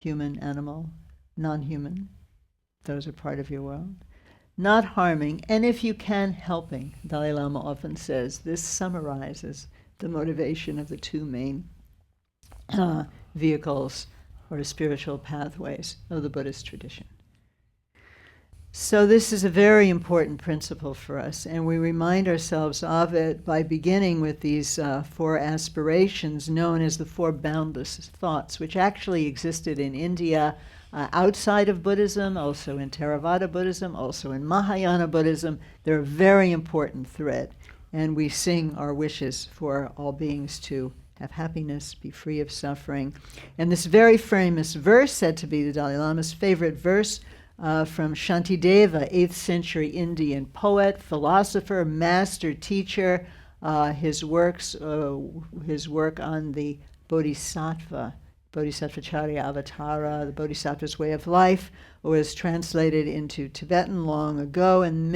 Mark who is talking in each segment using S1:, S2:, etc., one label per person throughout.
S1: human, animal, non-human. Those are part of your world. Not harming, and if you can, helping. Dalai Lama often says this summarizes the motivation of the two main vehicles or spiritual pathways of the Buddhist tradition. So this is a very important principle for us, and we remind ourselves of it by beginning with these four aspirations known as the four boundless thoughts, which actually existed in India outside of Buddhism, also in Theravada Buddhism, also in Mahayana Buddhism. They're a very important thread, and we sing our wishes for all beings to have happiness, be free of suffering. And this very famous verse, said to be the Dalai Lama's favorite verse, from Shantideva, 8th century Indian poet, philosopher, master teacher. His work on the Bodhisattva, Bodhisattvacharya Avatara, the Bodhisattva's way of life, was translated into Tibetan long ago, and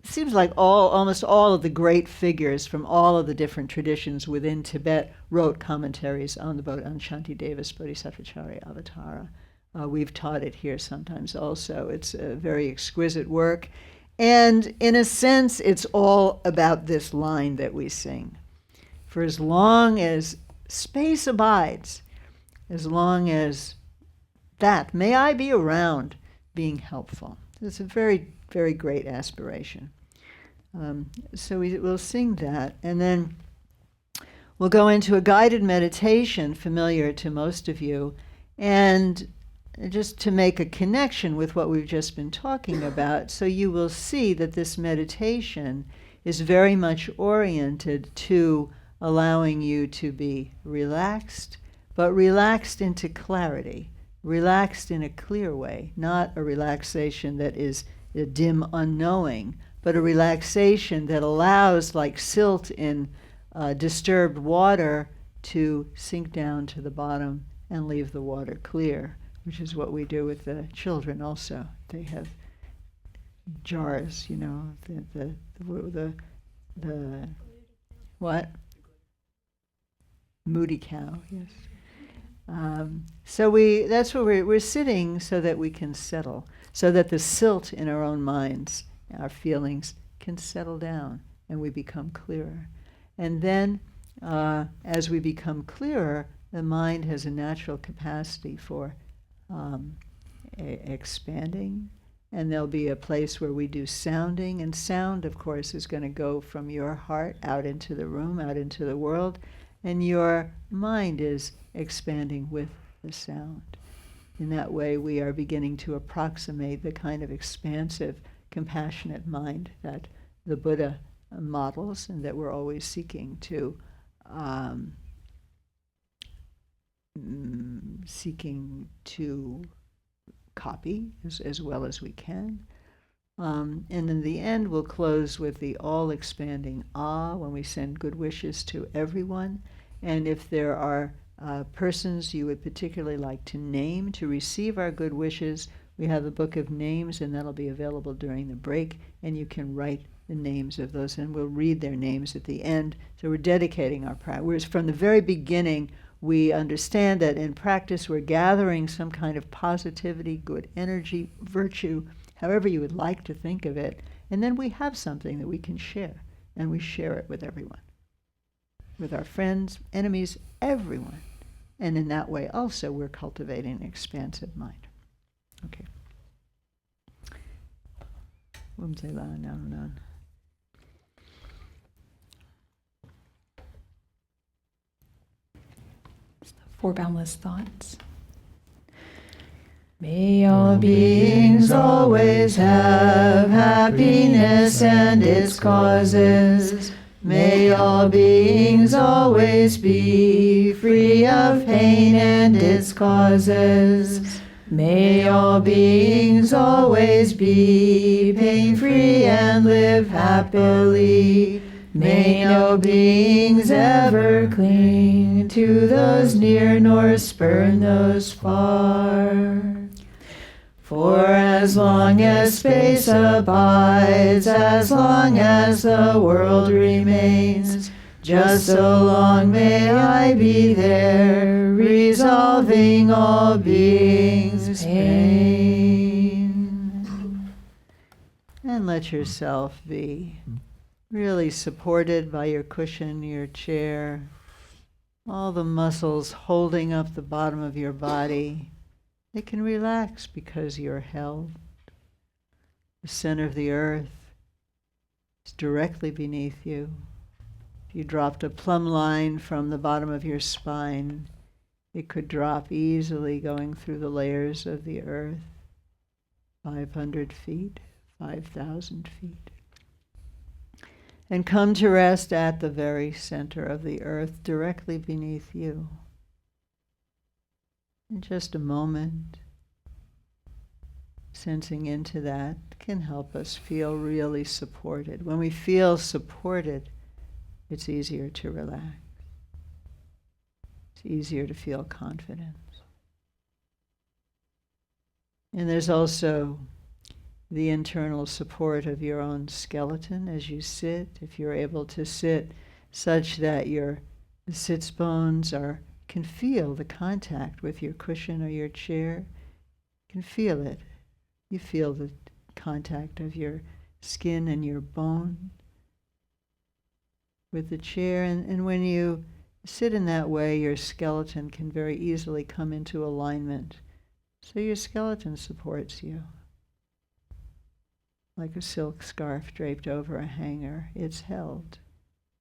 S1: seems like almost all of the great figures from all of the different traditions within Tibet wrote commentaries on Shantideva's Bodhisattvacharya Avatara. We've taught it here sometimes also. It's a very exquisite work. And in a sense, it's all about this line that we sing. For as long as space abides, as long as that, may I be around being helpful. It's a very, very great aspiration. So we'll sing that. And then we'll go into a guided meditation familiar to most of you. And just to make a connection with what we've just been talking about, so you will see that this meditation is very much oriented to allowing you to be relaxed, but relaxed into clarity, relaxed in a clear way, not a relaxation that is a dim unknowing, but a relaxation that allows, like silt in disturbed water, to sink down to the bottom and leave the water clear, which is what we do with the children also. They have jars, the what? Moody cow, yes. So that's where we're sitting so that we can settle, so that the silt in our own minds, our feelings, can settle down and we become clearer. And then as we become clearer, the mind has a natural capacity for expanding, and there'll be a place where we do sounding, and sound, of course, is going to go from your heart out into the room, out into the world, and your mind is expanding with the sound. In that way, we are beginning to approximate the kind of expansive, compassionate mind that the Buddha models and that we're always seeking to copy as well as we can. And in the end, we'll close with the all-expanding Ah when we send good wishes to everyone. And if there are persons you would particularly like to name to receive our good wishes, we have the book of names, and that'll be available during the break, and you can write the names of those, and we'll read their names at the end. So we're dedicating our practice. Whereas from the very beginning, we understand that in practice we're gathering some kind of positivity, good energy, virtue, however you would like to think of it, and then we have something that we can share, and we share it with everyone, with our friends, enemies, everyone. And in that way also we're cultivating an expansive mind. Okay.
S2: Four boundless thoughts.
S1: May all beings always have happiness and its causes. May all beings always be free of pain and its causes. May all beings always be pain-free and live happily. May no beings ever cling to those near nor spurn those far. For as long as space abides, as long as the world remains, Just so long may I be there, resolving all beings' pain. And let yourself be really supported by your cushion, your chair, all the muscles holding up the bottom of your body. They can relax because you're held. The center of the earth is directly beneath you. If you dropped a plumb line from the bottom of your spine, it could drop easily going through the layers of the earth, 500 feet, 5,000 feet. And come to rest at the very center of the earth, directly beneath you. In just a moment, sensing into that can help us feel really supported. When we feel supported, it's easier to relax. It's easier to feel confidence. And there's also the internal support of your own skeleton as you sit. If you're able to sit such that your sits bones can feel the contact with your cushion or your chair, you can feel it. You feel the contact of your skin and your bone with the chair, and when you sit in that way, your skeleton can very easily come into alignment. So your skeleton supports you. Like a silk scarf draped over a hanger, it's held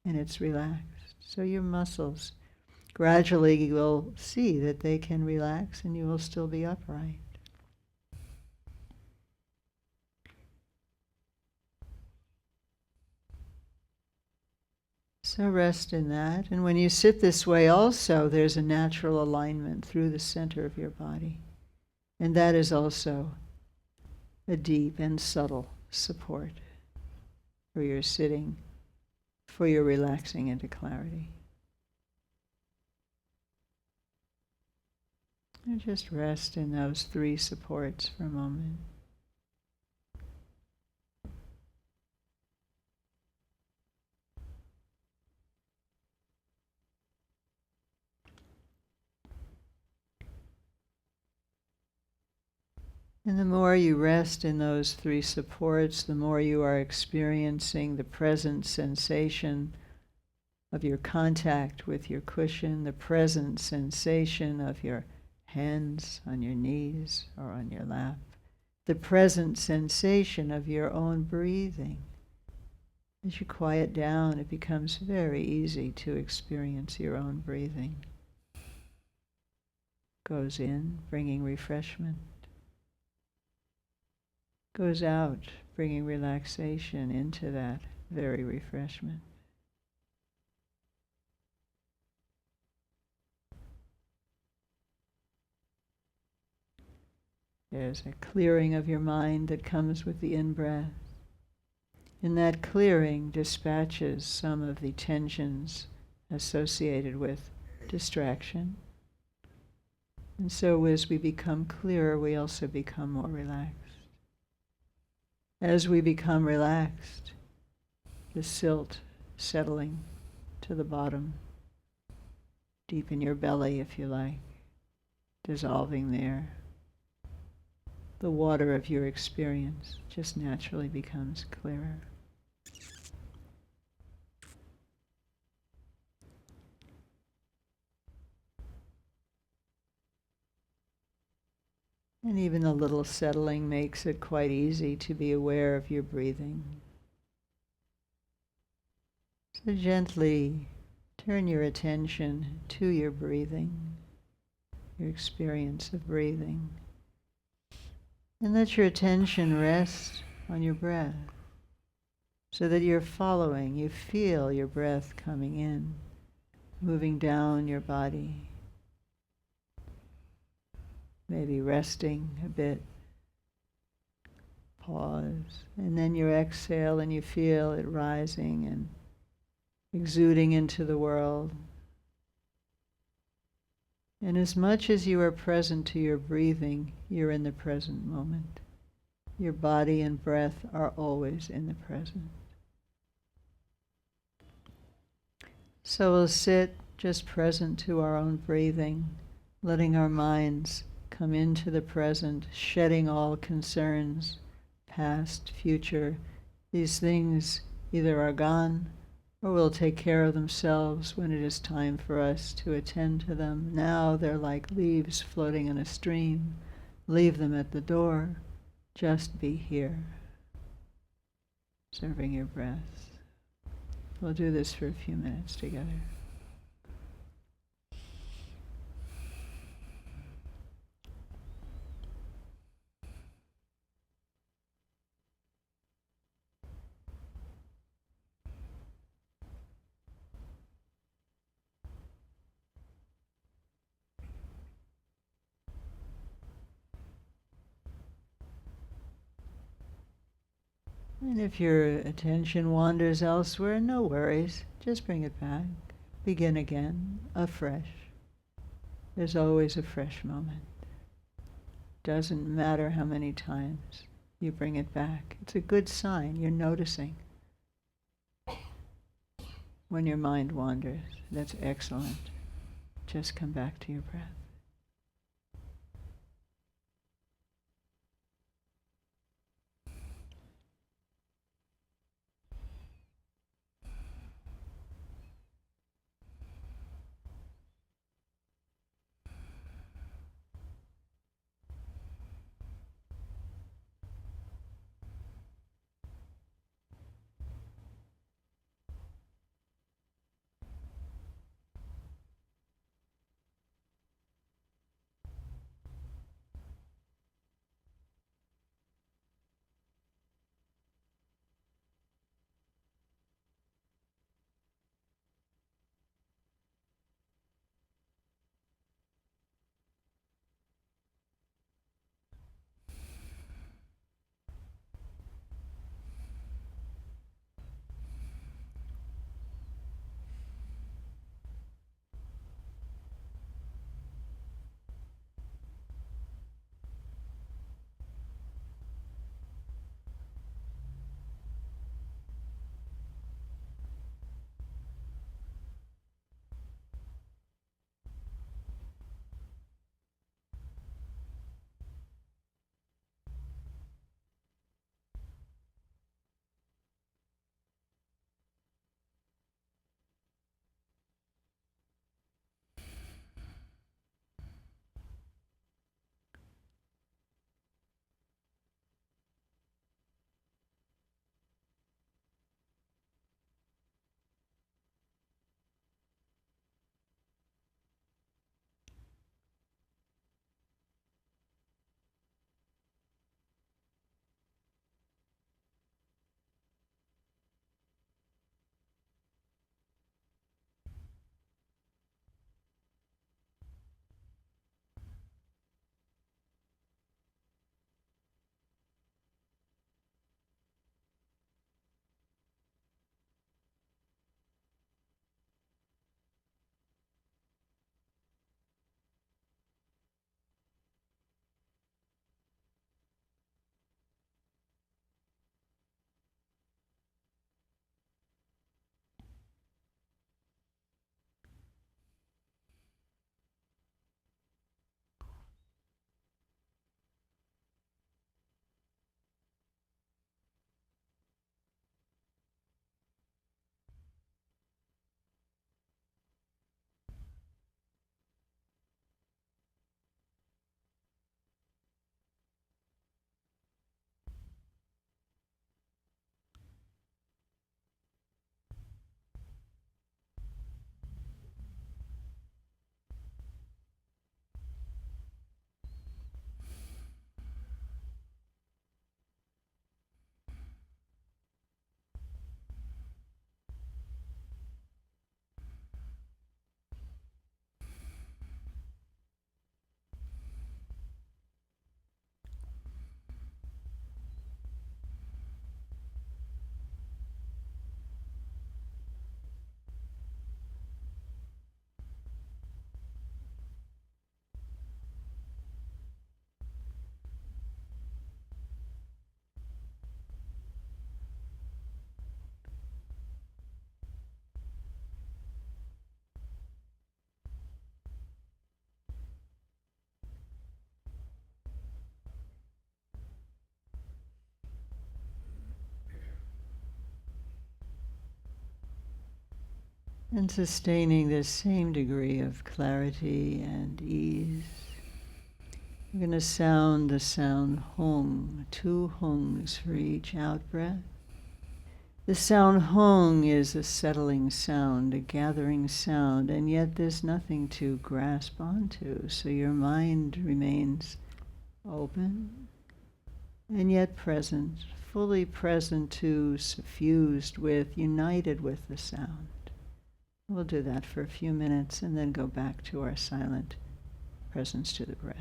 S1: and it's relaxed. So your muscles gradually will see that they can relax and you will still be upright. So rest in that. And when you sit this way also, there's a natural alignment through the center of your body. And that is also a deep and subtle support for your sitting, for your relaxing into clarity. And just rest in those three supports for a moment. And the more you rest in those three supports, the more you are experiencing the present sensation of your contact with your cushion, the present sensation of your hands on your knees or on your lap, the present sensation of your own breathing. As you quiet down, it becomes very easy to experience your own breathing. Goes in, bringing refreshment. Goes out, bringing relaxation into that very refreshment. There's a clearing of your mind that comes with the in-breath. And that clearing dispatches some of the tensions associated with distraction. And so as we become clearer, we also become more relaxed. As we become relaxed, the silt settling to the bottom, deep in your belly, if you like, dissolving there. The water of your experience just naturally becomes clearer. And even a little settling makes it quite easy to be aware of your breathing. So gently turn your attention to your breathing, your experience of breathing. And let your attention rest on your breath so that you're following, you feel your breath coming in, moving down your body. Maybe resting a bit, pause, and then you exhale and you feel it rising and exuding into the world. And as much as you are present to your breathing, you're in the present moment. Your body and breath are always in the present. So we'll sit just present to our own breathing, letting our minds come into the present, shedding all concerns, past, future. These things either are gone or will take care of themselves when it is time for us to attend to them. Now they're like leaves floating in a stream. Leave them at the door. Just be here, observing your breath. We'll do this for a few minutes together. And if your attention wanders elsewhere, no worries. Just bring it back. Begin again, afresh. There's always a fresh moment. Doesn't matter how many times you bring it back. It's a good sign. You're noticing when your mind wanders. That's excellent. Just come back to your breath. And sustaining this same degree of clarity and ease, we're going to sound the sound hung, 2 hungs for each out-breath. The sound hung is a settling sound, a gathering sound, and yet there's nothing to grasp onto, so your mind remains open and yet present, fully present to, suffused with, united with the sound. We'll do that for a few minutes and then go back to our silent presence to the breath.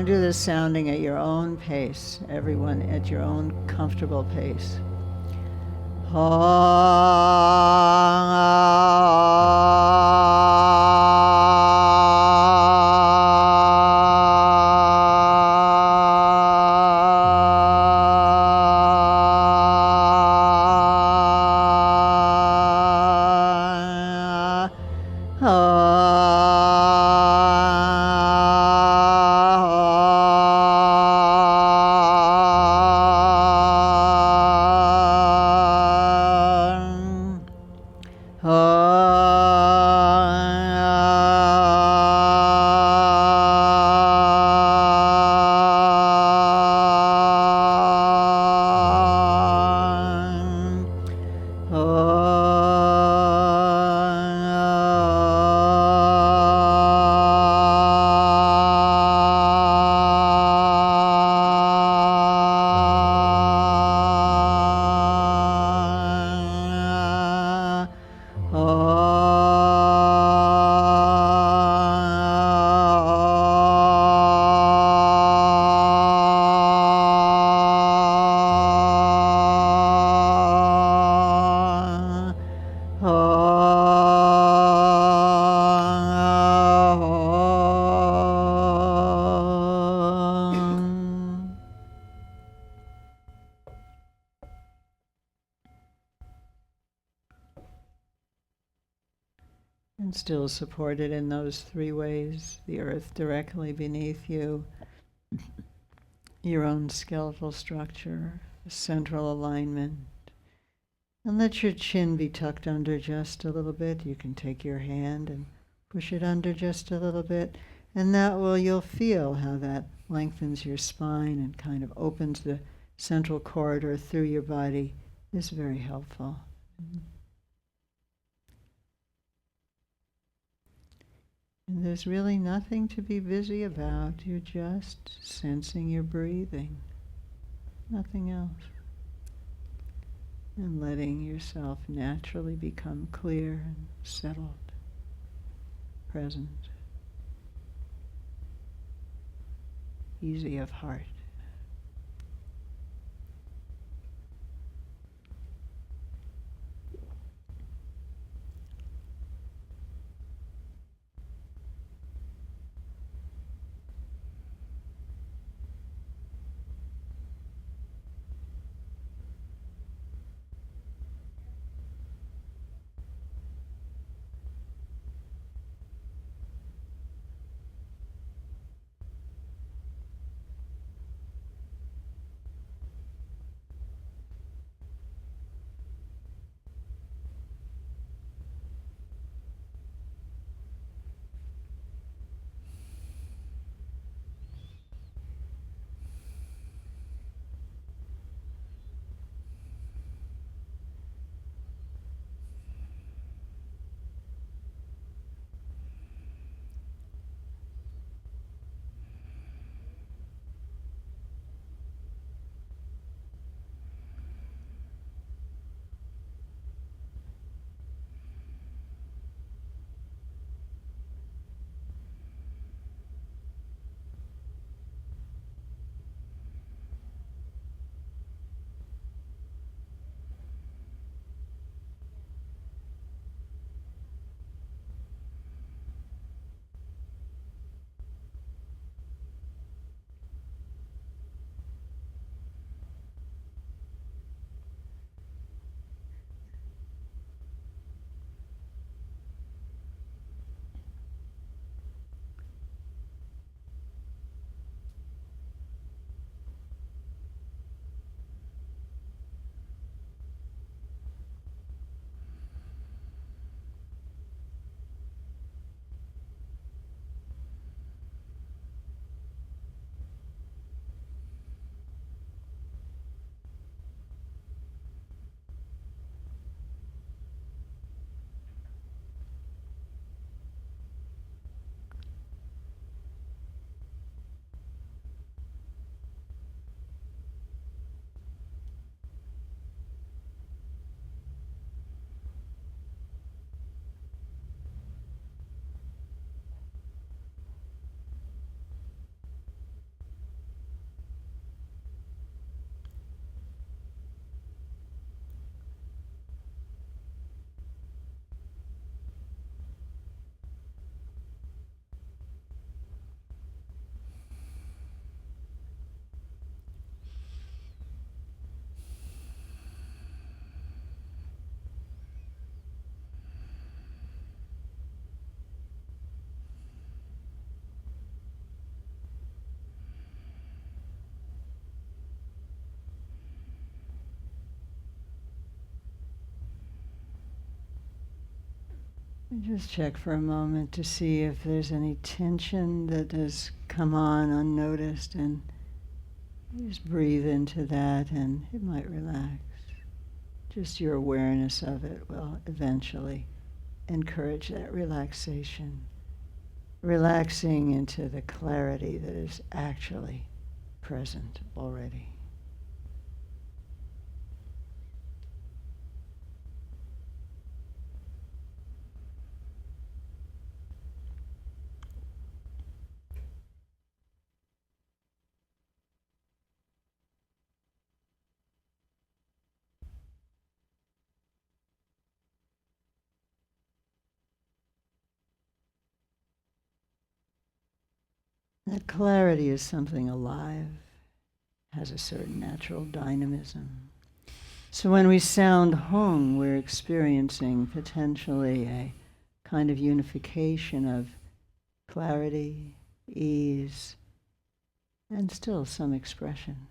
S1: Do the sounding at your own pace, everyone at your own comfortable pace. And still supported in those 3 ways, the earth directly beneath you, your own skeletal structure, central alignment. And let your chin be tucked under just a little bit. You can take your hand and push it under just a little bit, and that will, you'll feel how that lengthens your spine and kind of opens the central corridor through your body. Is very helpful. And there's really nothing to be busy about. You're just sensing your breathing. Nothing else. And letting yourself naturally become clear and settled, present, easy of heart. Just check for a moment to see if there's any tension that has come on unnoticed, and just breathe into that and it might relax. Just your awareness of it will eventually encourage that relaxation, relaxing into the clarity that is actually present already. That clarity is something alive, has a certain natural dynamism. So when we sound Hung, we're experiencing potentially a kind of unification of clarity, ease, and still some expression.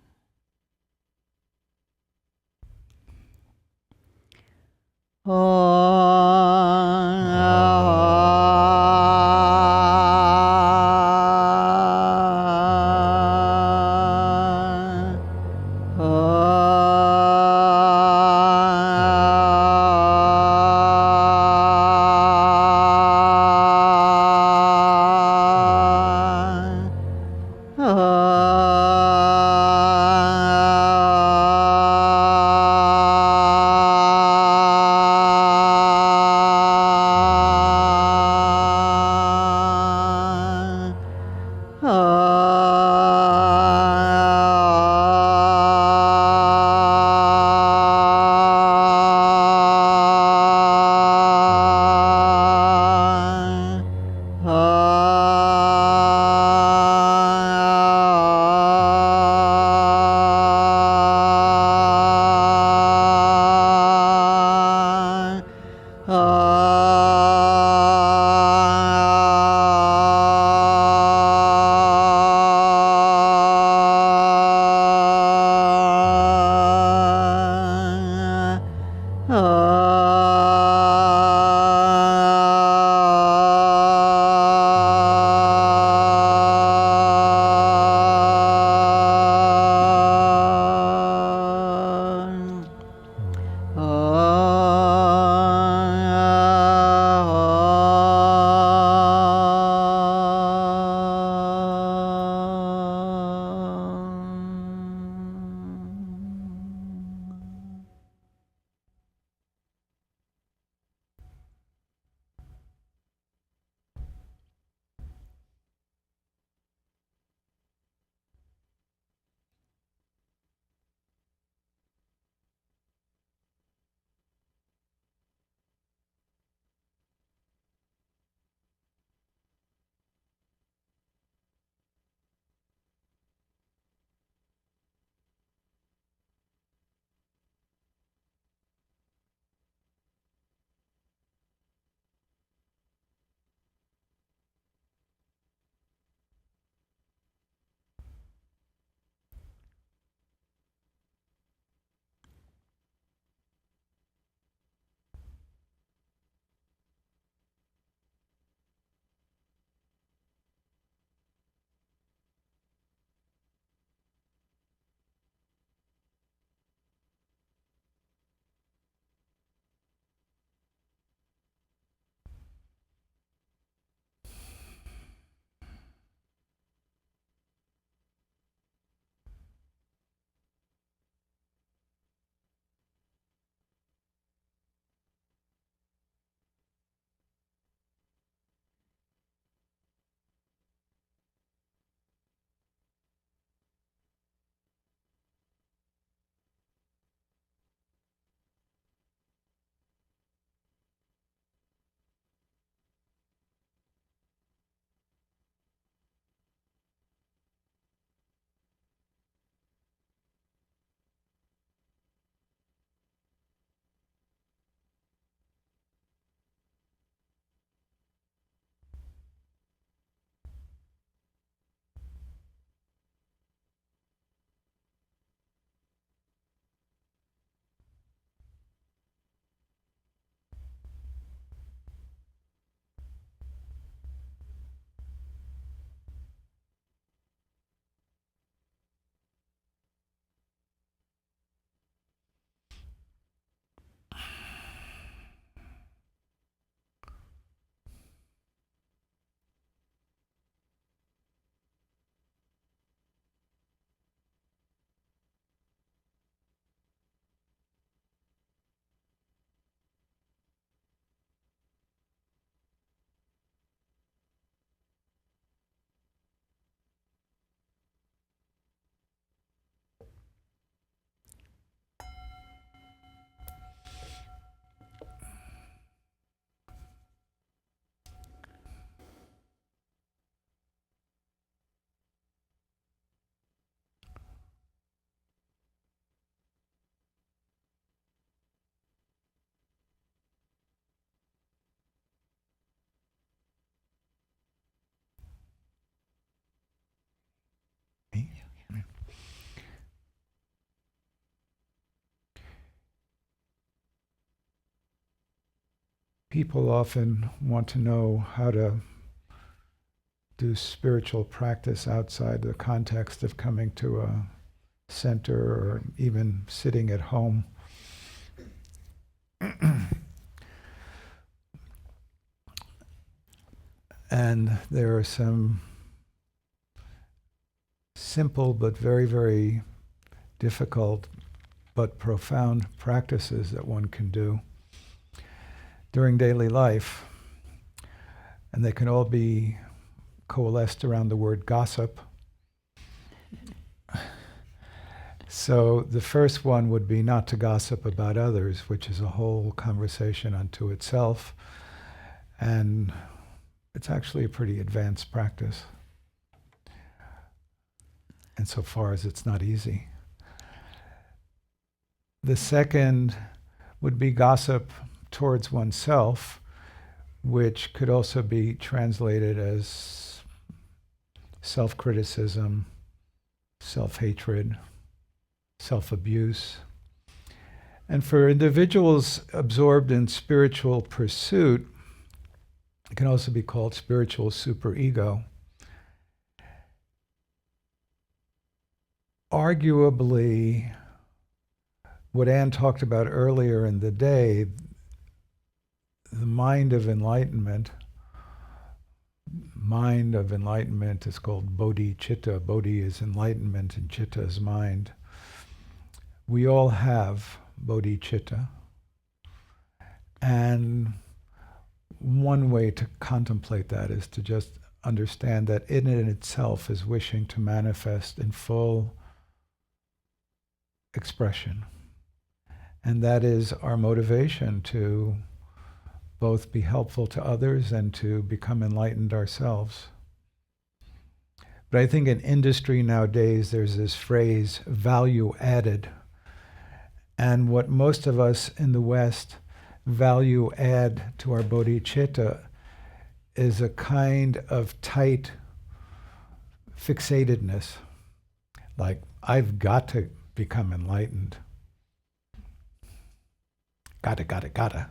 S3: People often want to know how to do spiritual practice outside the context of coming to a center or even sitting at home. And there are some simple but very, very difficult but profound practices that one can do during daily life. And they can all be coalesced around the word gossip. So the first one would be not to gossip about others, which is a whole conversation unto itself. And it's actually a pretty advanced practice, insofar as it's not easy. The second would be gossip towards oneself, which could also be translated as self-criticism, self-hatred, self-abuse. And for individuals absorbed in spiritual pursuit, it can also be called spiritual superego. Arguably, what Anne talked about earlier in the day, the mind of enlightenment is called bodhicitta. Bodhi is enlightenment and citta is mind. We all have bodhicitta. And one way to contemplate that is to just understand that it in itself is wishing to manifest in full expression. And that is our motivation to both be helpful to others and to become enlightened ourselves. But I think in industry nowadays there's this phrase, value added. And what most of us in the West value add to our bodhicitta is a kind of tight fixatedness. Like, I've got to become enlightened. Gotta.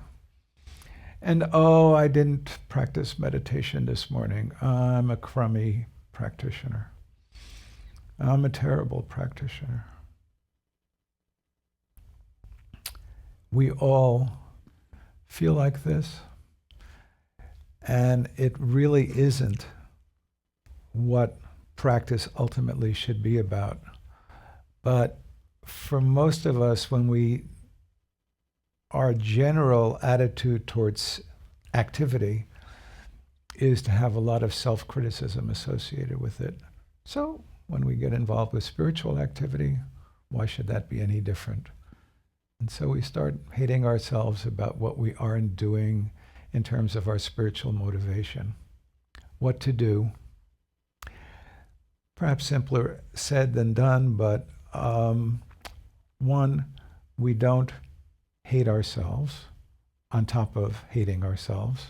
S3: And oh, I didn't practice meditation this morning. I'm a crummy practitioner. I'm a terrible practitioner. We all feel like this, and it really isn't what practice ultimately should be about. But for most of us, our general attitude towards activity is to have a lot of self-criticism associated with it. So when we get involved with spiritual activity, why should that be any different? And so we start hating ourselves about what we aren't doing in terms of our spiritual motivation. What to do. Perhaps simpler said than done, but one, we don't hate ourselves on top of hating ourselves.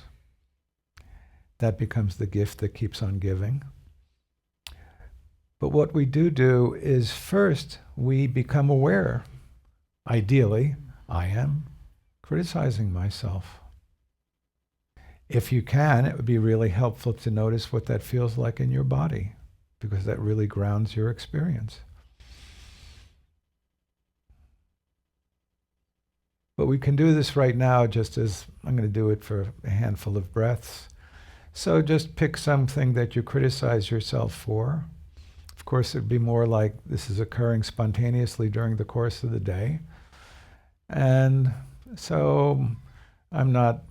S3: That becomes the gift that keeps on giving. But what we do is first we become aware. Ideally, I am criticizing myself. If you can, it would be really helpful to notice what that feels like in your body, because that really grounds your experience. But we can do this right now, just as I'm going to do it for a handful of breaths. So just pick something that you criticize yourself for. Of course, it would be more like this is occurring spontaneously during the course of the day. And so I'm not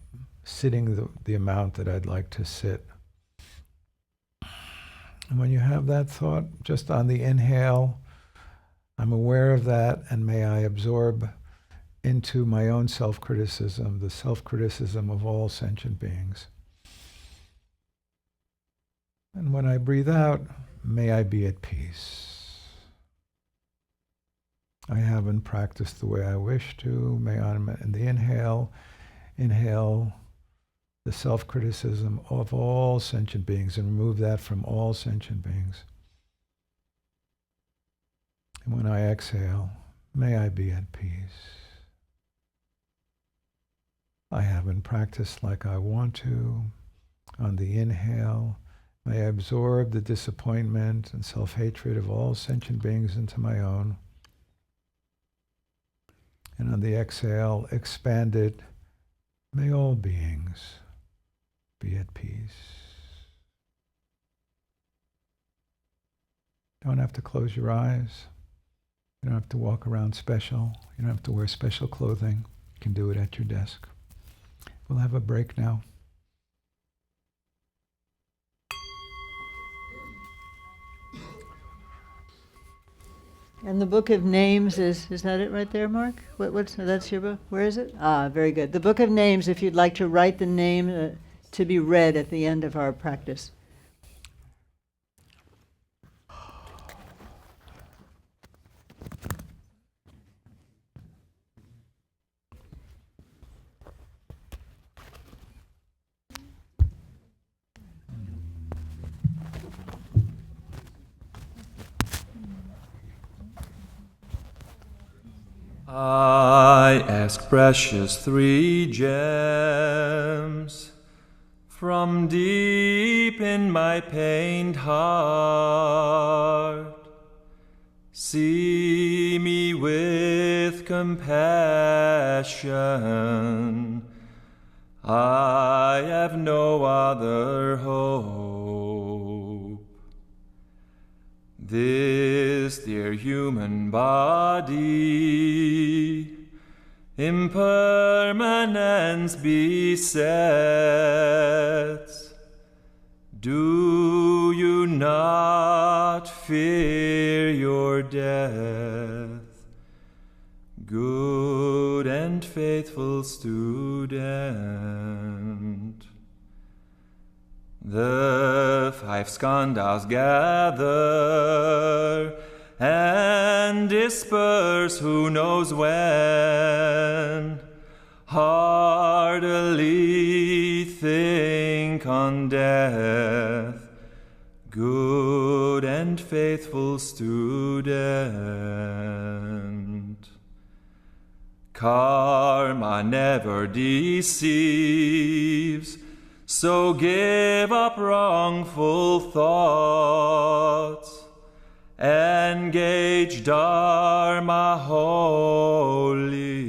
S3: sitting the amount that I'd like to sit. And when you have that thought, just on the inhale, I'm aware of that, and may I absorb into my own self-criticism, the self-criticism of all sentient beings. And when I breathe out, may I be at peace. I haven't practiced the way I wish to. May I, in the inhale the self-criticism of all sentient beings and remove that from all sentient beings. And when I exhale, may I be at peace. I haven't practiced like I want to. On the inhale, may I absorb the disappointment and self-hatred of all sentient beings into my own. And on the exhale, expand it. May all beings be at peace. You don't have to close your eyes. You don't have to walk around special. You don't have to wear special clothing. You can do it at your desk. We'll have a break now.
S1: And the Book of Names is that it right there, Mark? That's your book? Where is it? Ah, very good. The Book of Names, if you'd like to write the name to be read at the end of our practice.
S4: I ask precious three gems from deep in my pained heart. See me with compassion. I have no other hope. This dear human body, impermanence besets. Do you not fear your death, good and faithful student? The 5 skandhas gather and disperse who knows when. Heartily think on death, good and faithful student. Karma never deceives, so give up wrongful thoughts. Engage Dharma wholly.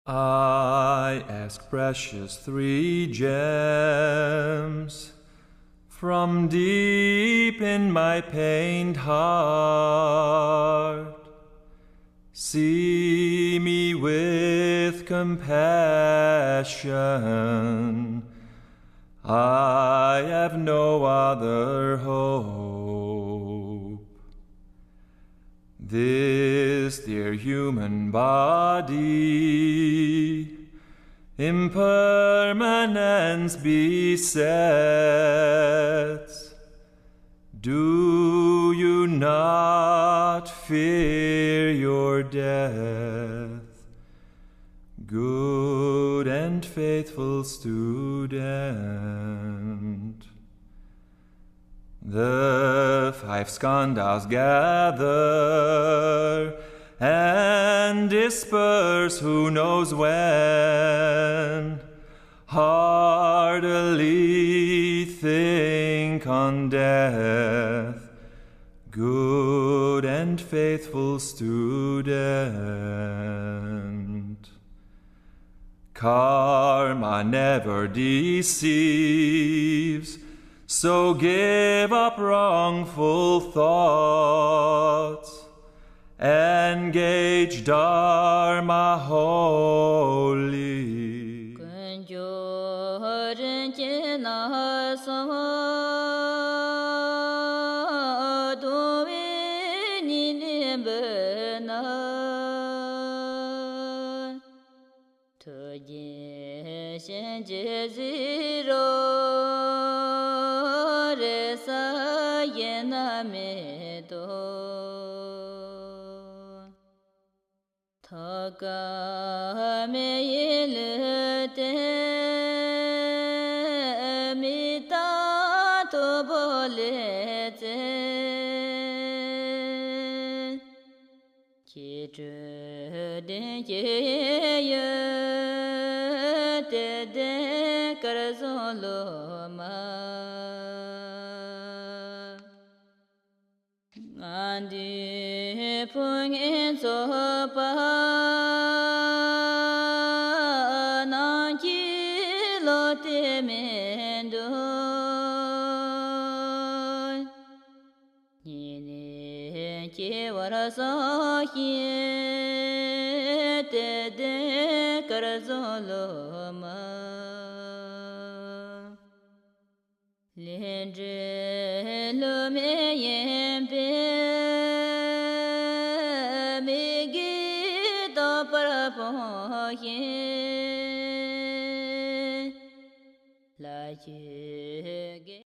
S4: I ask precious 3 gems from deep in my pained heart. See me with compassion. I have no other hope. This dear human body, impermanence besets. Do you not not fear your death, good and faithful student. The 5 skandhas gather and disperse who knows when. Heartily think on death, good and faithful student. Karma never deceives, so give up wrongful thoughts. Engage Dharma wholly.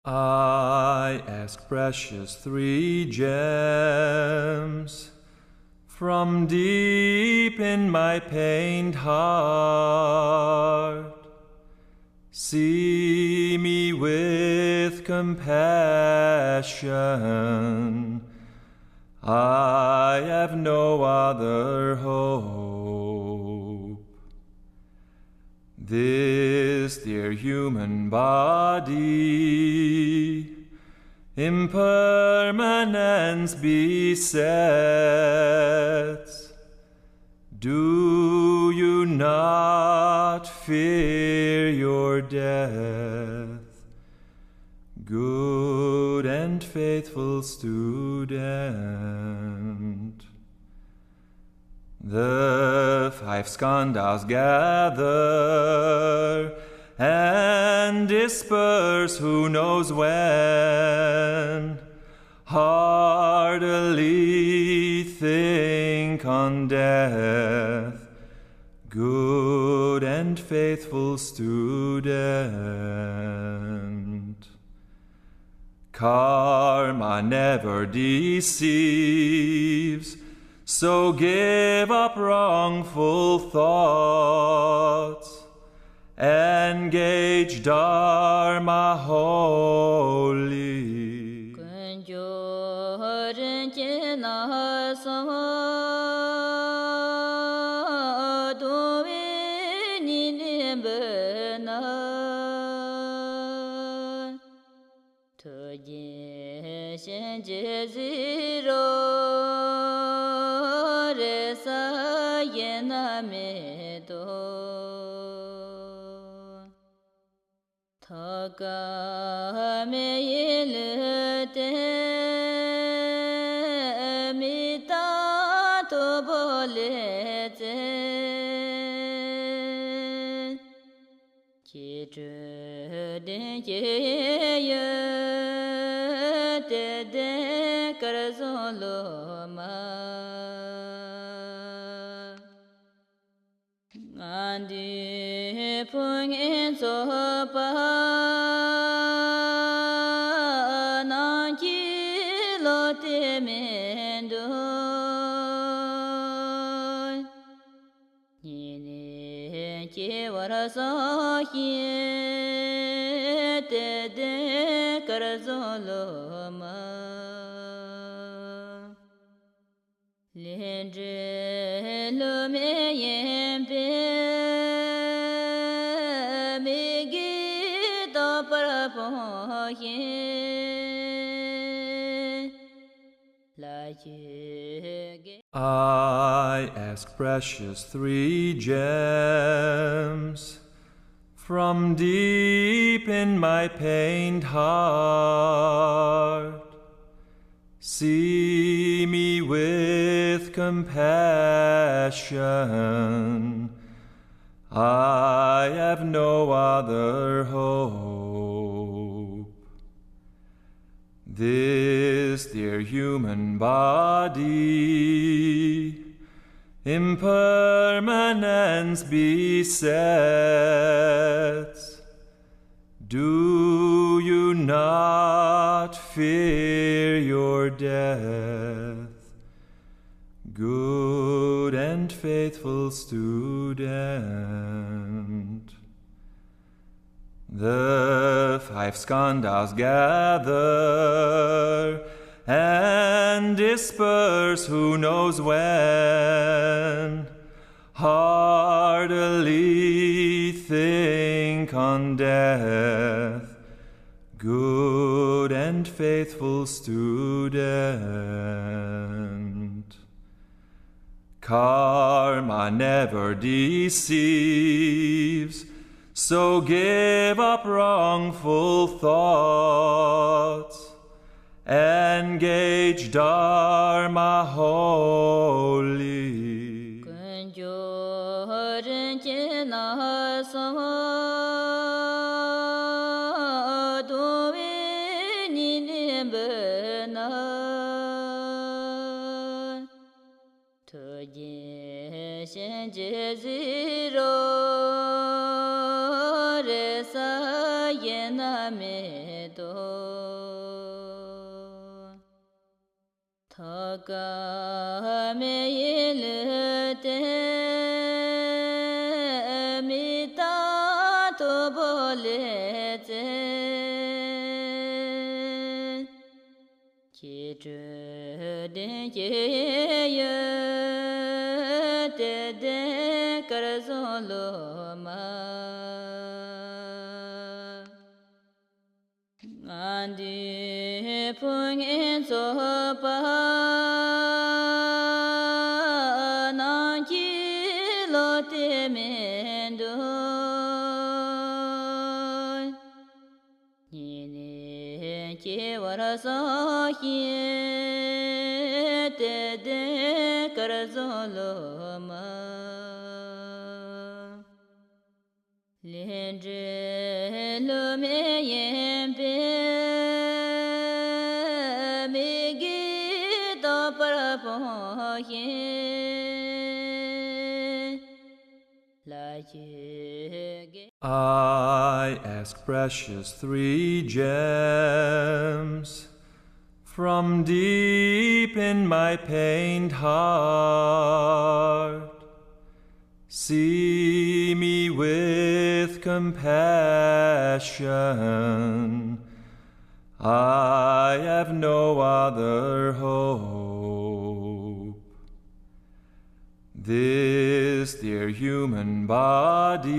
S4: I ask precious 3 gems from deep in my pained heart. See me with compassion. I have no other hope. This dear human body impermanence besets. Do you not fear your death, good and faithful student? The 5 skandhas gather and disperse who knows when. Heartily think on death, good and faithful student. Karma never deceives, so give up wrongful thoughts. Engage Dharma wholly.
S5: Lo te mendo yin de de karzolo ma lin zhe lo me yin be me gi do para po yin la ye
S4: I ask precious three gems from deep in my pained heart. See me with compassion. I have no other hope. This dear human body, impermanence besets. Do you not fear your death, good and faithful student? The five skandhas gather and disperse who knows when. Heartily think on death, good and faithful student. Karma never deceives, so give up wrongful thoughts. Engage Dharma wholly.
S5: Thaka me yilte mita to bolete ki den ye te de karzolo ma andi pung in so pa nan ki lo te mendo ni ne ki wara so hi te de karzolo ma lin zhe lo me yin be me gi do para po yin la ye
S4: I ask precious three gems from deep in my pained heart. See me with compassion. I have no other hope. This dear human body,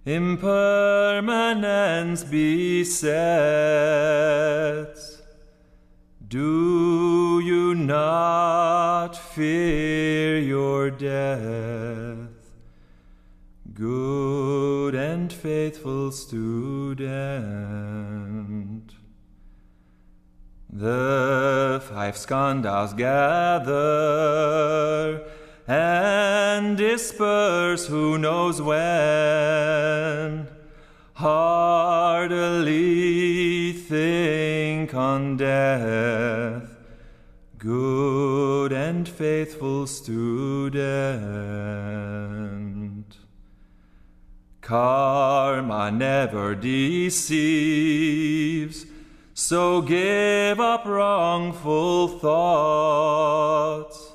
S4: impermanence besets. Do you not fear your death, good and faithful student? The five skandhas gather and disperse who knows when. Heartily think on death, good and faithful student. Karma never deceives, so give up wrongful thoughts.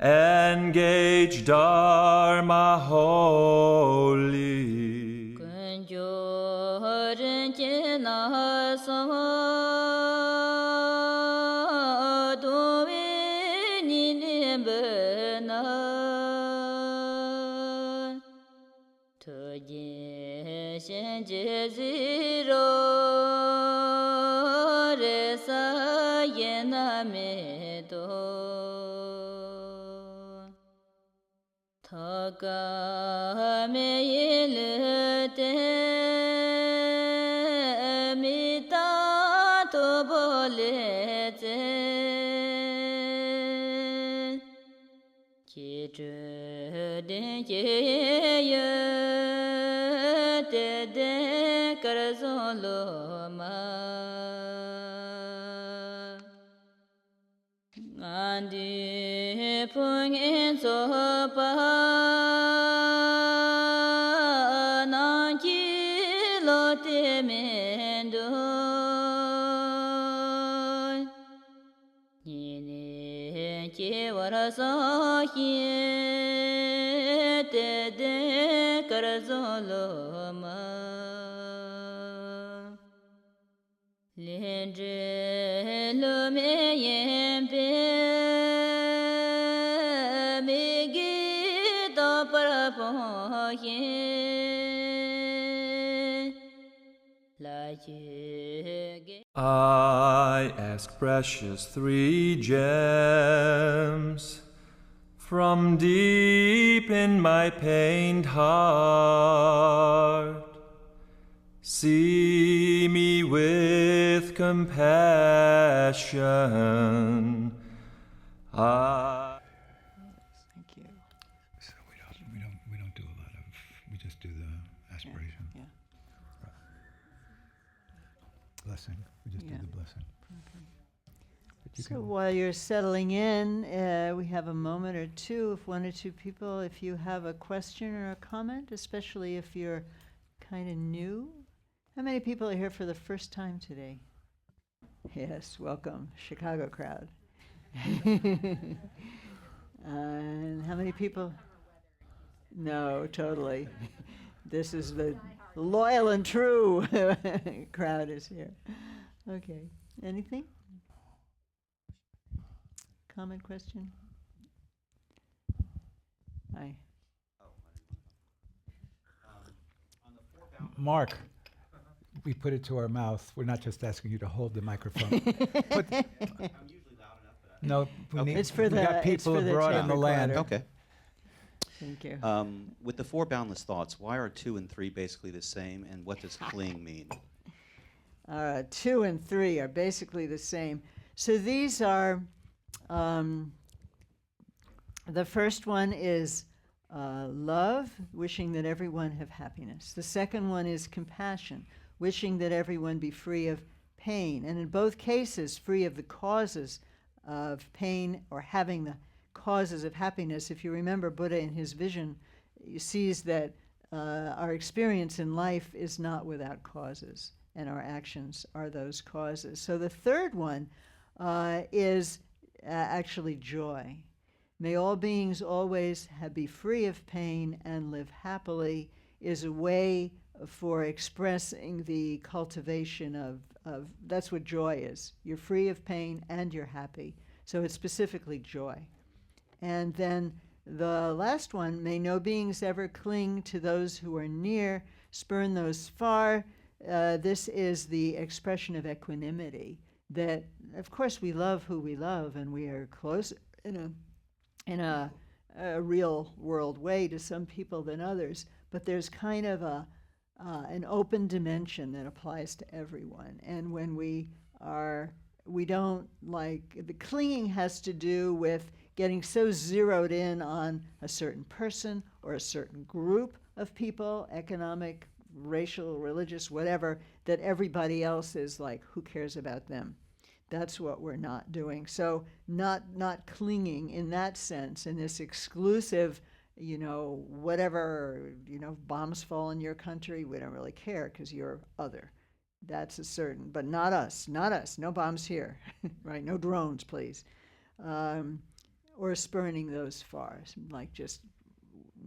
S4: engage Dharma holy.
S5: Kunjo rinjina sa dovi nilibena Tujin shenje ziro resa yena medo Taga me yilete mita to bolete Ki den ye te de karzon lo ma Andi pung en so pa nan ki lo te mendo ni ne ki wara sa hi te de kar zo lo ma Lendre lo me yempe me gita parapoye la ye
S4: I ask precious three gems from deep in my pained heart. See me with compassion.
S1: Thank you.
S3: So we don't do a lot of, we just do the aspiration.
S1: Yeah.
S3: Blessing. We just
S1: Yeah.
S3: do the blessing. But you
S1: So
S3: can-
S1: while you're settling in, we have a moment or two, if one or two people, if you have a question or a comment, especially if you're kind of new. How many people are here for the first time today? Yes, welcome, Chicago crowd. And how many people? No, totally. This is the loyal and true crowd is here. Okay, anything? Comment, question? Hi.
S3: Mark, we put it to our mouth. We're not just asking you to hold the microphone. No, we need,
S1: It's for
S3: we
S1: the-
S3: got
S1: it's
S3: people
S1: for the
S3: abroad
S1: tape
S3: on the land.
S1: recorder.
S6: Okay.
S1: Thank you.
S6: With the four boundless thoughts, why are 2 and 3 basically the same, and what does cling mean?
S1: 2 and 3 are basically the same. So these are, the first one is love, wishing that everyone have happiness. The second one is compassion, wishing that everyone be free of pain. And in both cases, free of the causes of pain or having the causes of happiness. If you remember, Buddha in his vision sees that our experience in life is not without causes, and our actions are those causes. So the third one is actually joy. May all beings always be free of pain and live happily is a way for expressing the cultivation of that's what joy is. You're free of pain and you're happy. So it's specifically joy. And then the last one, may no beings ever cling to those who are near, spurn those far. This is the expression of equanimity, that of course we love who we love and we are close in a real world way to some people than others, but there's kind of an open dimension that applies to everyone. And when we don't like, the clinging has to do with getting so zeroed in on a certain person or a certain group of people, economic, racial, religious, whatever, that everybody else is like, who cares about them? That's what we're not doing. So not clinging in that sense, in this exclusive, whatever, bombs fall in your country, we don't really care because you're other. That's a certain, but not us, no bombs here, right? No drones, please. or spurning those far, like just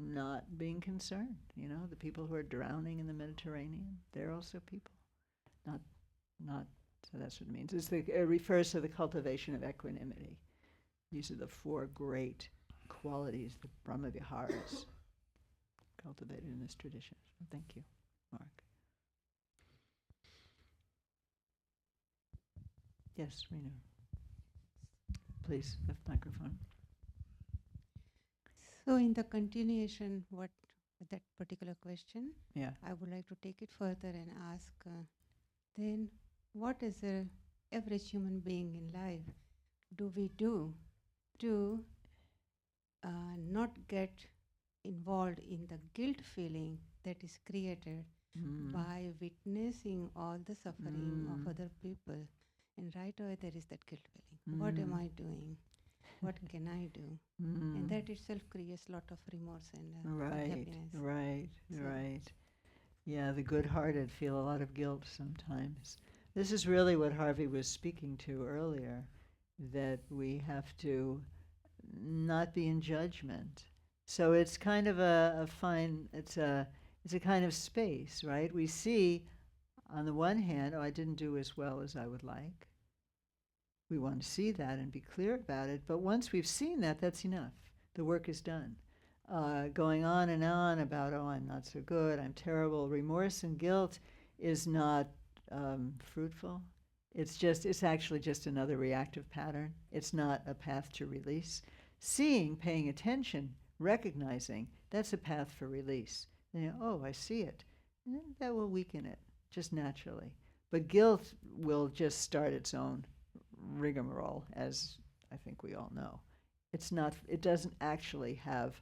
S1: not being concerned. You know, the people who are drowning in the Mediterranean, they're also people. Not. So that's what it means. It refers to the cultivation of equanimity. These are the four great qualities, the Brahma Viharas, cultivated in this tradition. So thank you, Mark. Yes, Renu. Please, the microphone.
S7: So in the continuation, that particular question,
S1: Yeah.
S7: I would like to take it further and ask, then what is a average human being in life do we do to not get involved in the guilt feeling that is created by witnessing all the suffering of other people? And right away there is that guilt feeling. What am I doing? What can I do? And that itself creates a lot of remorse and unhappiness.
S1: Right. Yeah, the good-hearted feel a lot of guilt sometimes. This is really what Harvey was speaking to earlier, that we have to not be in judgment. So it's kind of it's a kind of space, right? We see, on the one hand, I didn't do as well as I would like. We want to see that and be clear about it, but once we've seen that, that's enough. The work is done. Going on and on about, I'm not so good, I'm terrible. Remorse and guilt is not fruitful. It's actually just another reactive pattern. It's not a path to release. Seeing, paying attention, recognizing, that's a path for release. And I see it. And then that will weaken it, just naturally. But guilt will just start its own rigmarole, as I think we all know. It doesn't actually have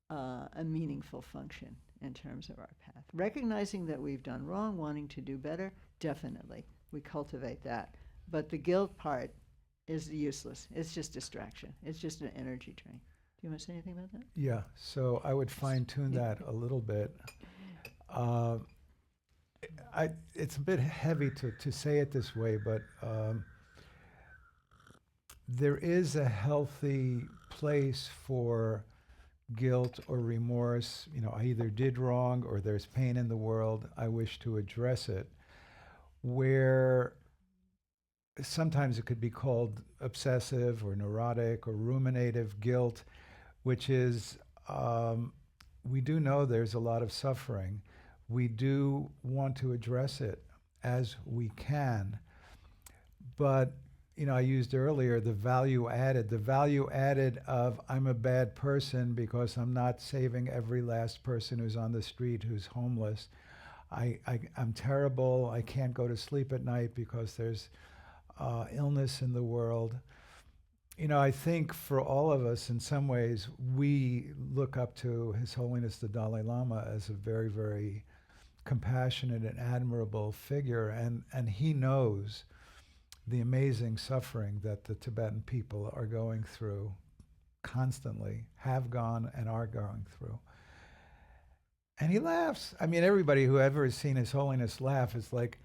S1: a meaningful function in terms of our path. Recognizing that we've done wrong, wanting to do better, definitely. We cultivate that. But the guilt part is useless. It's just distraction. It's just an energy drain. Do you want to say anything about that?
S3: Yeah, so I would fine-tune that a little bit. It's a bit heavy to say it this way, but there is a healthy place for guilt or remorse. I either did wrong or there's pain in the world, I wish to address it, where sometimes it could be called obsessive or neurotic or ruminative guilt, which is, we do know there's a lot of suffering. We do want to address it as we can. But, I used earlier the value added of I'm a bad person because I'm not saving every last person who's on the street who's homeless. I'm terrible. I can't go to sleep at night because there's illness in the world. I think for all of us, in some ways, we look up to His Holiness the Dalai Lama as a very, very compassionate and admirable figure, and he knows the amazing suffering that the Tibetan people are going through constantly, have gone and are going through. And he laughs. I mean, everybody who ever has seen His Holiness laugh is like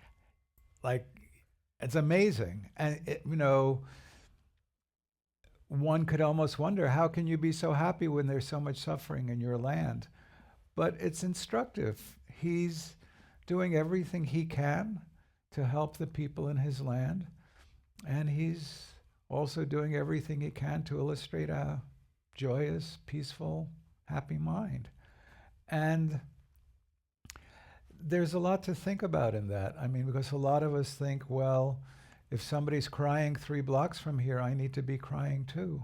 S3: it's amazing. And one could almost wonder, how can you be so happy when there's so much suffering in your land? But it's instructive. He's doing everything he can to help the people in his land, and he's also doing everything he can to illustrate a joyous, peaceful, happy mind. And there's a lot to think about in that. I mean, because a lot of us think, well, if somebody's crying 3 blocks from here, I need to be crying too.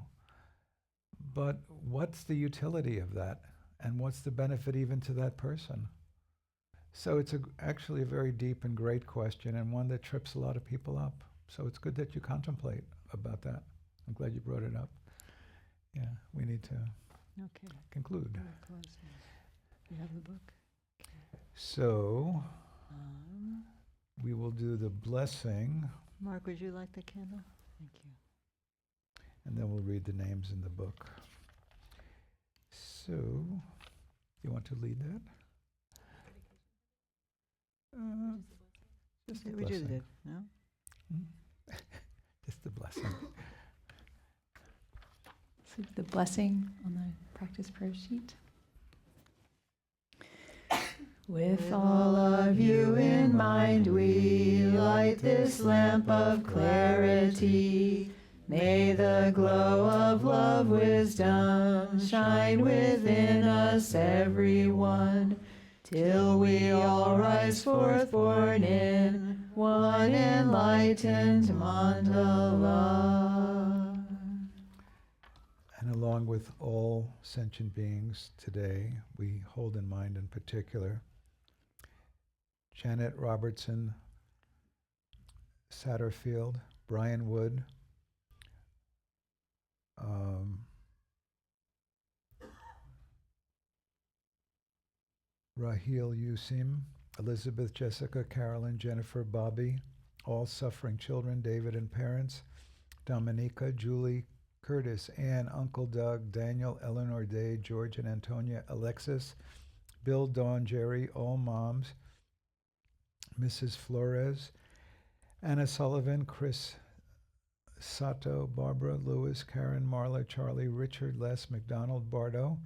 S3: But what's the utility of that? And what's the benefit even to that person? So it's actually a very deep and great question, and one that trips a lot of people up. So it's good that you contemplate about that. I'm glad you brought it up. Yeah, we need to conclude.
S1: We're closing. You have the book?
S3: So we will do the blessing,
S1: Mark, would you like the candle? Thank you.
S3: and then we'll read the names in the book. So, you want to lead that? Just the
S1: We just
S3: blessing.
S1: did, no?
S3: Just the blessing.
S2: So the blessing on the practice prayer sheet. With all of you in mind, we light this lamp of clarity. May the glow of love, wisdom shine within us, everyone, till we all rise forth born in one enlightened mandala.
S3: And along with all sentient beings today, we hold in mind in particular Janet Robertson, Satterfield, Brian Wood, Raheel Yusim, Elizabeth, Jessica, Carolyn, Jennifer, Bobby, all suffering children, David and parents, Dominica, Julie, Curtis, Ann, Uncle Doug, Daniel, Eleanor Day, George and Antonia, Alexis, Bill, Dawn, Jerry, all moms, Mrs. Flores, Anna Sullivan, Chris Sato, Barbara, Lewis, Karen, Marla, Charlie, Richard, Les, McDonald, Bardo,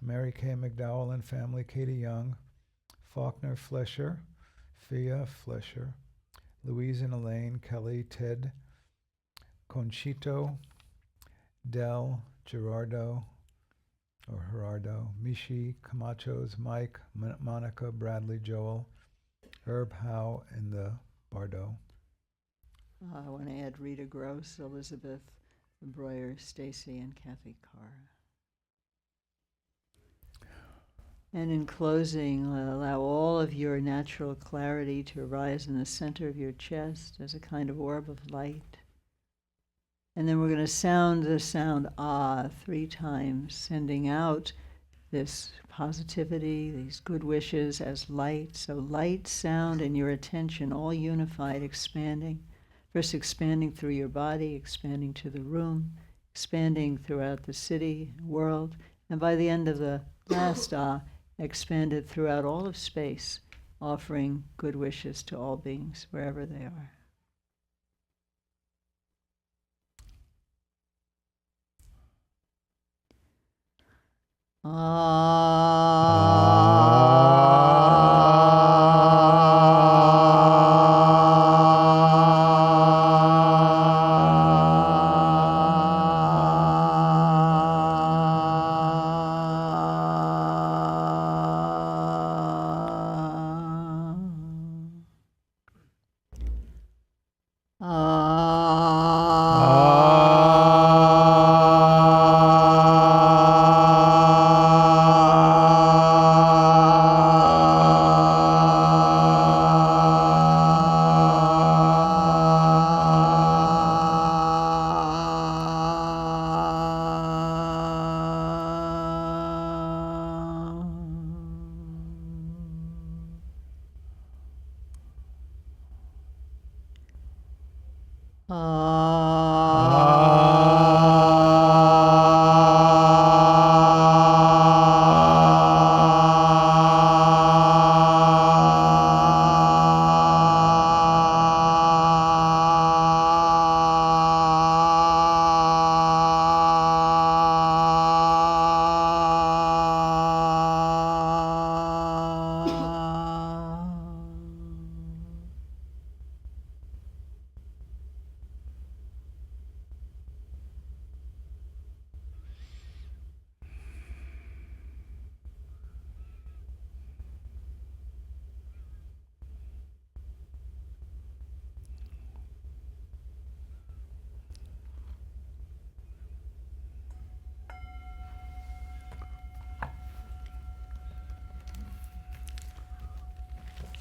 S3: Mary Kay McDowell and family, Katie Young, Faulkner, Flesher, Fia, Flesher, Louise and Elaine, Kelly, Ted, Conchito, Del, Gerardo, Mishi, Camachos, Mike, Monica, Bradley, Joel, Herb, Howe, and the Bardo.
S1: I want to add Rita Gross, Elizabeth Breuer, Stacy, and Kathy Carr. And in closing, allow all of your natural clarity to arise in the center of your chest as a kind of orb of light. And then we're going to sound the sound Ah 3 times, sending out this positivity, these good wishes as light. So light, sound, and your attention all unified, expanding. First expanding through your body, expanding to the room, expanding throughout the city, world, and by the end of the last Ah, expanded throughout all of space, offering good wishes to all beings, wherever they are.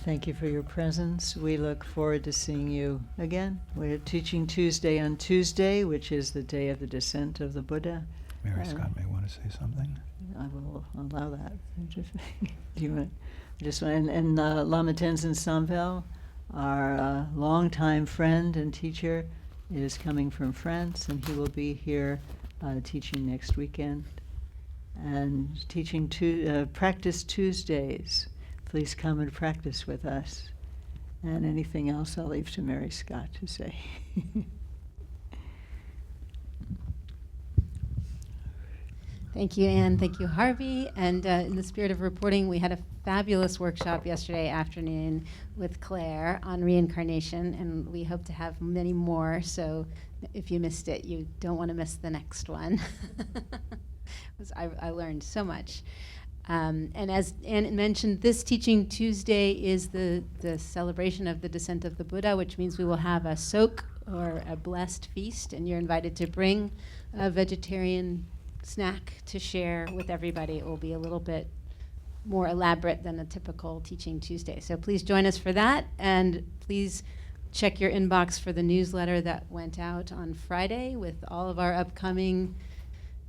S1: Thank you for your presence. We look forward to seeing you again. We're teaching Tuesday on Tuesday, which is the day of the descent of the Buddha.
S3: Mary Scott may want to say something.
S1: I will allow that. Do you want? And Lama Tenzin Samvel, our longtime friend and teacher, is coming from France, and he will be here teaching next weekend and teaching Practice Tuesdays. Please come and practice with us. And anything else I'll leave to Mary Scott to say.
S2: Thank you, Anne. Thank you, Harvey. And in the spirit of reporting, we had a fabulous workshop yesterday afternoon with Claire on reincarnation, and we hope to have many more. So if you missed it, you don't want to miss the next one. I learned so much. And as Anne mentioned, this Teaching Tuesday is the celebration of the descent of the Buddha, which means we will have a sok, or a blessed feast, and you're invited to bring a vegetarian snack to share with everybody. It will be a little bit more elaborate than a typical Teaching Tuesday. So please join us for that, and please check your inbox for the newsletter that went out on Friday with all of our upcoming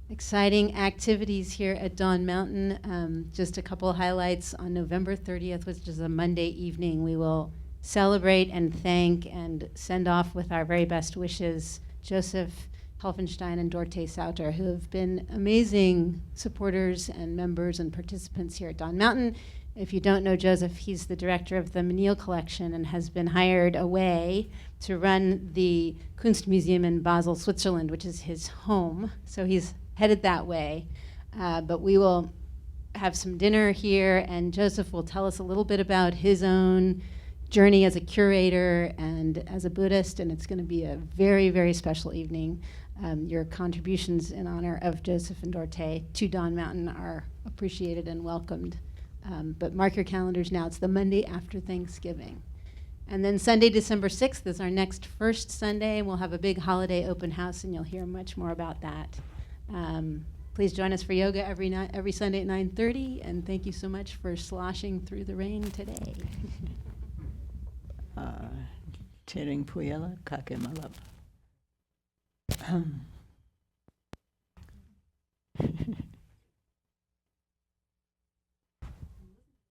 S2: exciting activities here at Dawn Mountain. Just a couple highlights. On November 30th, which is a Monday evening, we will celebrate and thank and send off with our very best wishes Joseph Helfenstein and Dorte Sauter, who have been amazing supporters and members and participants here at Dawn Mountain. If you don't know Joseph, he's the director of the Menil Collection and has been hired away to run the Kunstmuseum in Basel, Switzerland, which is his home. So he's headed that way. But we will have some dinner here, and Joseph will tell us a little bit about his own journey as a curator and as a Buddhist, and it's going to be a very, very special evening. Your contributions in honor of Joseph and Dorte to Dawn Mountain are appreciated and welcomed. But mark your calendars now. It's the Monday after Thanksgiving. And then Sunday, December 6th is our next first Sunday, and we'll have a big holiday open house, and you'll hear much more about that. Please join us for yoga every Sunday at 9:30, and thank you so much for sloshing through the rain today.
S1: Tering Puyala Kake Malab.